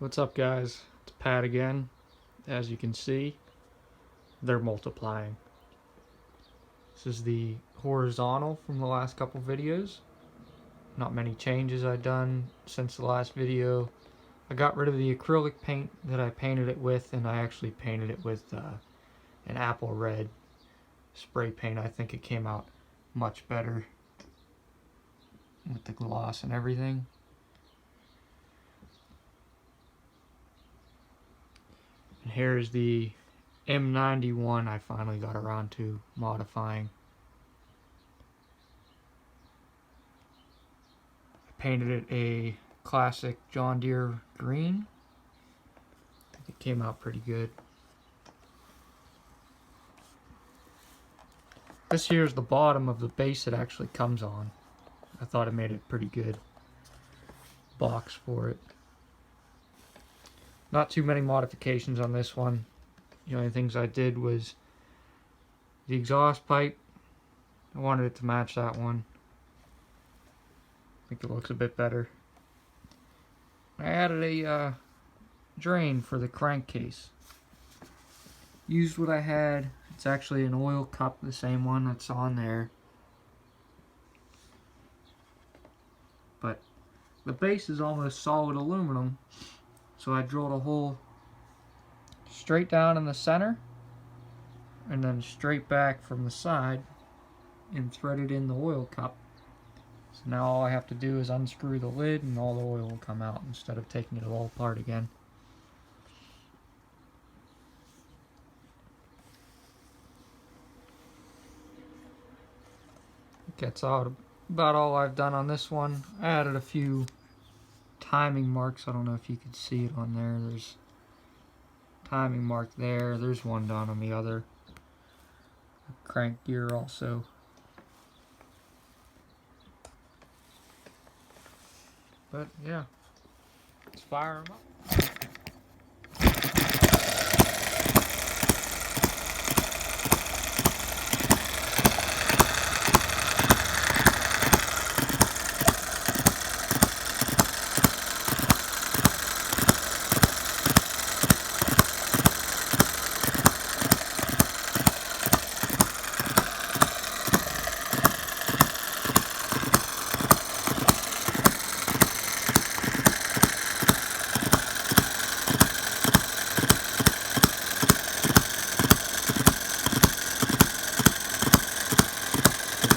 What's up, guys? It's Pat again. As you can see, they're multiplying. This is the horizontal from the last couple videos. Not many changes I've done since the last video. I got rid of the acrylic paint that I painted it with, and I actually painted it with an apple red spray paint. I think it came out much better with the gloss and everything. And here's the M91 I finally got around to modifying. I painted it a classic John Deere green. I think it came out pretty good. This here's the bottom of the base it actually comes on. I thought it made a pretty good box for it. Not too many modifications on this one. The only things I did was the exhaust pipe. I wanted it to match that one. I think it looks a bit better. I added a drain for the crankcase. Used what I had. It's actually an oil cup, the same one that's on there. But the base is almost solid aluminum. So I drilled a hole straight down in the center and then straight back from the side and threaded in the oil cup. So now all I have to do is unscrew the lid and all the oil will come out instead of taking it all apart again. That's about all I've done on this one. I added a few timing marks. I don't know if you can see it on there. There's a timing mark there. There's one down on the other crank gear also. But yeah, let's fire them up.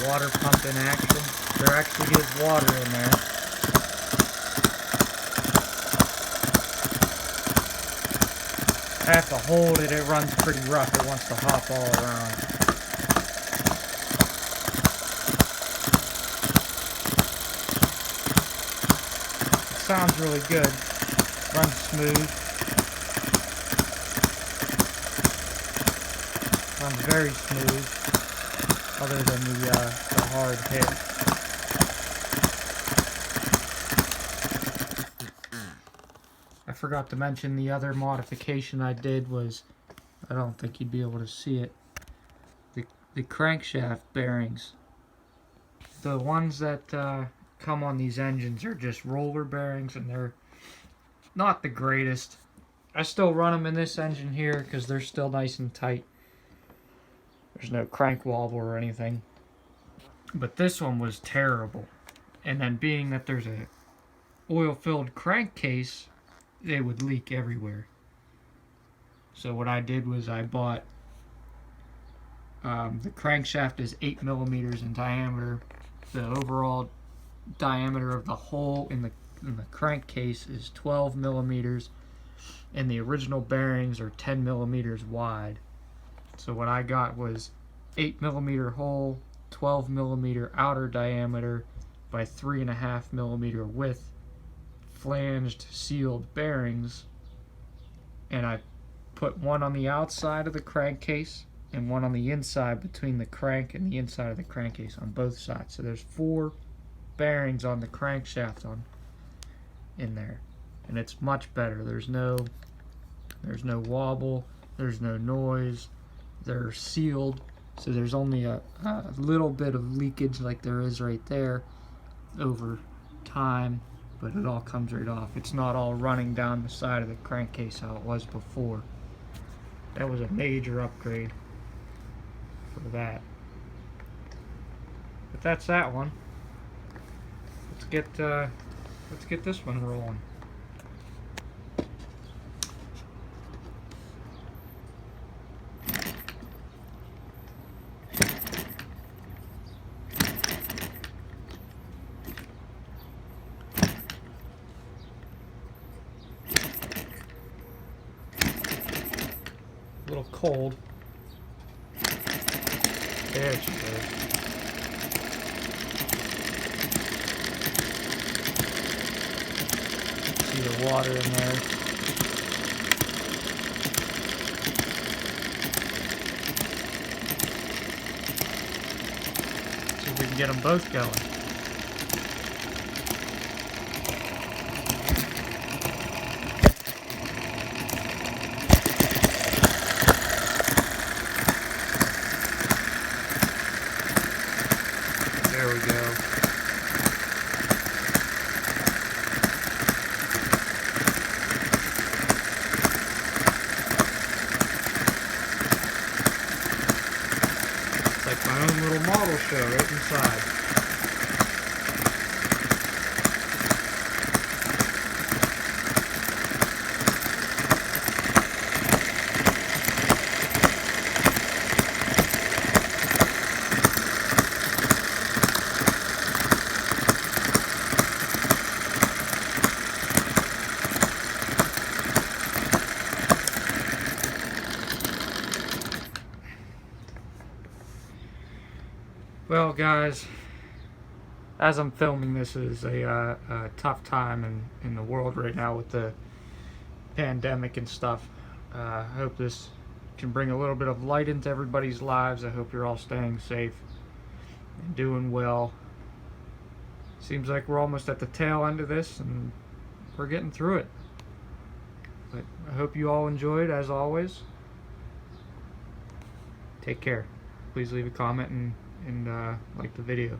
Water pump in action. There actually is water in there. I have to hold it, it runs pretty rough. It wants to hop all around. It sounds really good. Runs smooth. Runs very smooth. Other than the hard hit. I forgot to mention the other modification I did was, I don't think you'd be able to see it, the crankshaft bearings. The ones that come on these engines are just roller bearings and they're not the greatest. I still run them in this engine here because they're still nice and tight. There's no crank wobble or anything. But this one was terrible. And then being that there's a oil-filled crankcase, they would leak everywhere. So what I did was I bought, the crankshaft is 8 millimeters in diameter. The overall diameter of the hole in the crankcase is 12 millimeters. And the original bearings are 10 millimeters wide. So what I got was 8 millimeter hole, 12 millimeter outer diameter by 3.5 millimeter width, flanged sealed bearings, and I put one on the outside of the crankcase and one on the inside between the crank and the inside of the crankcase on both sides. So there's 4 bearings on the crankshaft in there, and it's much better. There's no wobble, there's no noise. They're sealed, so there's only a little bit of leakage like there is right there over time, but it all comes right off. It's not all running down the side of the crankcase how it was before. That was a major upgrade for that. But that's that one. Let's get this one rolling. A little cold. There she goes. See the water in there. See if we can get them both going. There we go. It's like my own little model show right inside. Well, guys, as I'm filming this is a tough time in the world right now with the pandemic and stuff. I hope this can bring a little bit of light into everybody's lives. I hope you're all staying safe and doing well. Seems like we're almost at the tail end of this and we're getting through it. But I hope you all enjoyed, as always. Take care. Please leave a comment and like the video.